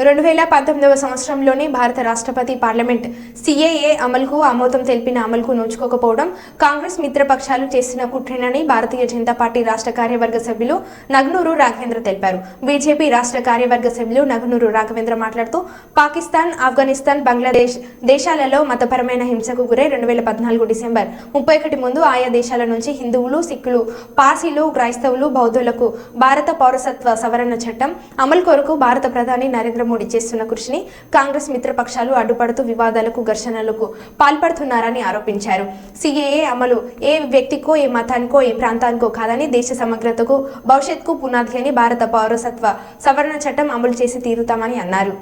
2019వ సంవత్సరంలోనే భారత రాష్ట్రపతి పార్లమెంట్ సిఏఏ అమలుకు ఆమోదం తెలిపిన అమలుకు నోచుకోకపోవడం కాంగ్రెస్ మిత్రపక్షాలు చేసిన కుట్రేనని భారతీయ జనతా పార్టీ రాష్ట్ర కార్యవర్గ సభ్యులు నగనూరు రాఘవేంద్ర తెలిపారు. బీజేపీ రాష్ట్ర కార్యవర్గ సభ్యులు నగనూరు రాఘవేంద్ర మాట్లాడుతూ పాకిస్తాన్, ఆఫ్ఘనిస్తాన్, బంగ్లాదేశ్ దేశాలలో మతపరమైన హింసకు గురై 2014 డిసెంబర్ 31 ముందు ఆయా దేశాల నుంచి హిందువులు, సిక్కులు, పార్సీలు, క్రైస్తవులు, బౌద్ధులకు భారత పౌరసత్వ సవరణ చట్టం అమలు కొరకు భారత ప్రధాని నరేంద్ర మోడీ చేస్తున్న కృషిని కాంగ్రెస్ మిత్రపక్షాలు అడ్డుపడుతూ వివాదాలకు, ఘర్షణలకు పాల్పడుతున్నారని ఆరోపించారు. సిఏఏ అమలు ఏ వ్యక్తికో, ఏ మతానికో, ఏ ప్రాంతానికో కాదని దేశ సమగ్రతకు, భవిష్యత్తుకు పునాది అని భారత పౌరసత్వ సవరణ చట్టం అమలు చేసి తీరుతామని అన్నారు.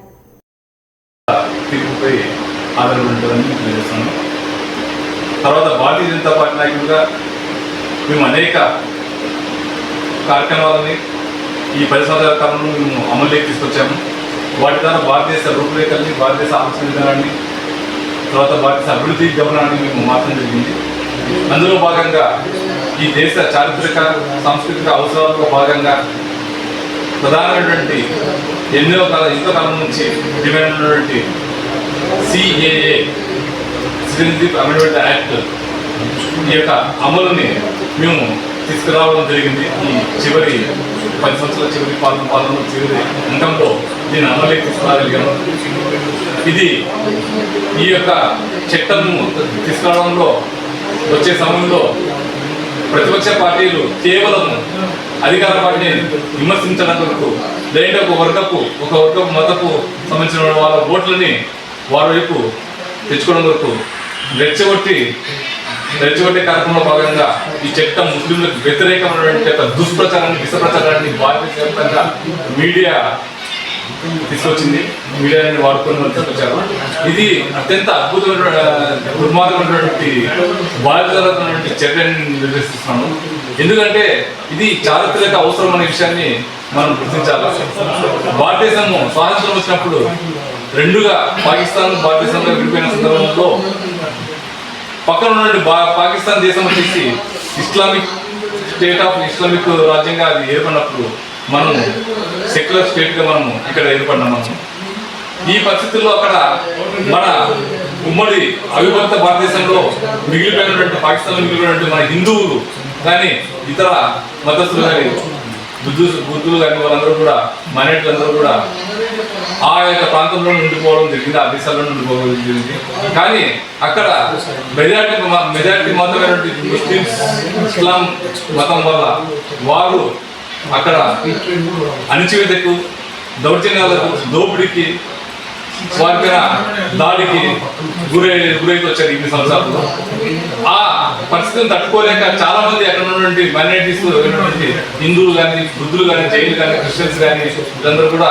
తర్వాత భారతీయ జనతా పార్టీ నాయకులుగా మేము అనేక కార్యక్రమాలని ఈ 10 సంవత్సరాల కాలంలో మేము అమలులోకి తీసుకొచ్చాము. వాటి ద్వారా భారతదేశ రూపురేఖల్ని, భారతదేశ ఆలోచన విధానాన్ని, తర్వాత భారతదేశ అభివృద్ధి గమనాన్ని మేము మార్చడం జరిగింది. అందులో భాగంగా ఈ దేశ చారిత్రక, సాంస్కృతిక అవసరాలలో భాగంగా ప్రధానమైనటువంటి ఎంతో కాలం నుంచి డిమాండ్ ఉన్నటువంటి సిఏఏ సిటిజన్షిప్ అమెండ్మెంట్ యాక్ట్ ఈ యొక్క అమలుని మేము తీసుకురావడం జరిగింది. ఈ చివరి 10 సంవత్సరాల చివరి పాలన చివరి అంకంలో దీన్ని అమలులోకి తీసుకురాగలిగాము. ఇది ఈ యొక్క చట్టము తీసుకురావడంలో వచ్చే సమయంలో ప్రతిపక్ష పార్టీలు కేవలం అధికార పార్టీని విమర్శించడం వరకు, లేదంటే ఒక వర్గపు మతపు సంబంధించిన వాళ్ళ ఓట్లని వారి వైపు తెచ్చుకోవడం వరకు రెచ్చగొట్టే కార్యక్రమంలో భాగంగా ఈ చట్టం ముస్లింలకు వ్యతిరేకమైనటువంటి దుష్ప్రచారాన్ని, విషప్రచారాన్ని భారతదేశవ్యాప్తంగా మీడియా తీసుకొచ్చింది. మీడియాని వాడుకొని తీసుకొచ్చారు. ఇది అత్యంత అద్భుతమైన, దుర్మార్గమైనటువంటి, బాధ్యతమైనటువంటి చర్యని నిర్దేశిస్తున్నాను. ఎందుకంటే ఇది చారిత్రక అవసరం అనే విషయాన్ని మనం గుర్తించాలి. భారతదేశము స్వాతంత్రం వచ్చినప్పుడు రెండుగా పాకిస్తాన్, భారతదేశంలో విడిపోయిన సందర్భంలో పక్కన ఉన్నటువంటి పాకిస్తాన్ దేశం వచ్చేసి ఇస్లామిక్ రాజ్యంగా అది ఏర్పడినప్పుడు మనము సెక్యులర్ స్టేట్గా మనము ఇక్కడ ఏర్పడినాము. ఈ పరిస్థితుల్లో అక్కడ మన ఉమ్మడి అవిభక్త భారతదేశంలో మిగిలిపోయినటువంటి, పాకిస్తాన్లో మిగిలిపోయినటువంటి మన హిందువులు కానీ, ఇతర మతస్థులు కానీ, బుద్ధులు కానీ, వాళ్ళందరూ కూడా, మైనారిటీలందరూ కూడా ఆ యొక్క ప్రాంతంలో ఉండిపోవడం జరిగింది, ఆ దేశాల్లో ఉండిపోవడం జరిగింది. కానీ అక్కడ మెజారిటీ మాత్రమైనటువంటి ముస్లిమ్స్, ఇస్లాం మతం వల్ల వారు అక్కడ అణిచివేతకు, దౌర్జన్యాలకు, దోపిడీకి, వారి దాడికి గురైతే వచ్చారు 8 సంవత్సరాలు. ఆ పరిస్థితిని తట్టుకోలేక చాలా మంది అక్కడ ఉన్నటువంటి మైనారిటీస్, హిందువులు కానీ, బుద్ధులు కానీ, జైలు కానీ, క్రిస్టియన్స్ కానీ, వీళ్ళందరూ కూడా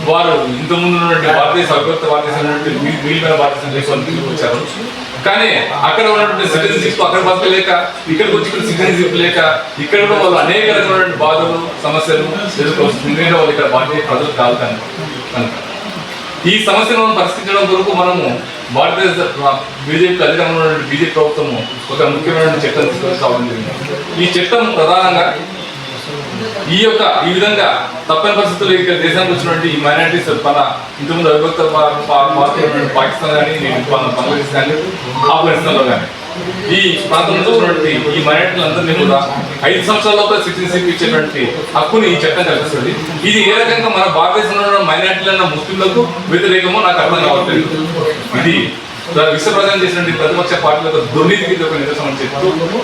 వారు ఇంతకుముందు ఉన్నటువంటి భారతదేశ అవిభక్త భారతదేశం మిగిలిపోయిన భారతదేశం వచ్చారు. కానీ అక్కడ ఉన్నటువంటి సిటిజన్షిప్ అక్కడ బతకలేక, ఇక్కడికి వచ్చి ఇక్కడ సిటిజన్షిప్ లేక, ఇక్కడ కూడా వాళ్ళు అనేక రకమైనటువంటి బాధలు, సమస్యలు ఎదుర్కోవచ్చు. ఎందుకంటే వాళ్ళు ఇక్కడ భారతీయ ప్రజలు కాదు కనుక ఈ సమస్యలను పరిష్కరించడం కొరకు మనము భారతదేశ బీజేపీ అధికారంలో ఉన్నటువంటి బీజేపీ ప్రభుత్వము ఒక ముఖ్యమైన చట్టం తీసుకొని జరిగింది. ఈ చట్టం ప్రధానంగా ఈ విధంగా తప్పని పరిస్థితుల్లో ఇక్కడ దేశానికి వచ్చినటువంటి ఈ మైనారిటీస్, మన ఇంతకుముందు అవిభక్త పాకిస్తాన్ కానీ, బంగ్లాదేశ్ కానీ, ఆఫ్ఘనిస్తాన్లో కానీ ఈ ప్రాంతంలో ఉన్నటువంటి ఈ మైనారిటీలందరినీ కూడా 5 సంవత్సరాల సిటిజన్షిప్ ఇచ్చేటువంటి హక్కుని ఈ చట్టం కల్పిస్తుంది. ఇది ఏ రకంగా మన భారతదేశంలో ఉన్న మైనారిటీలన్న ముస్లింలకు వ్యతిరేకమో నాకు అర్థం కావట్లేదు. ఇది విశ్వప్రధానం చేసినటువంటి ప్రతిపక్ష పార్టీలకు దుర్నీతికి ఒక నిదర్శనం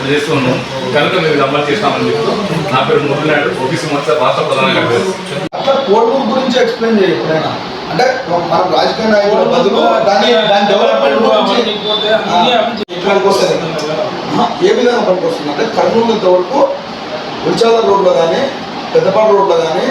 చేస్తున్నాం కనుక మేము అమలు చేస్తామని చెప్తూ, నా పేరు మురళీనాయుడు, ఓబీసీ మోర్చా రాష్ట్ర ప్రధాన కార్యదర్శి. కోర్టు గురించి ఎక్స్ప్లెయిన్ చేయాలి అంటే మనం రాజకీయ నాయకుల బదులు దాని డెవలప్మెంట్ గురించి వస్తుంది. ఏ విధంగా పనికి వస్తుంది అంటే కర్నూలు ఇంతవరకు ఉల్చాల రోడ్లో కానీ, పెద్దపాడు రోడ్లో కానీ,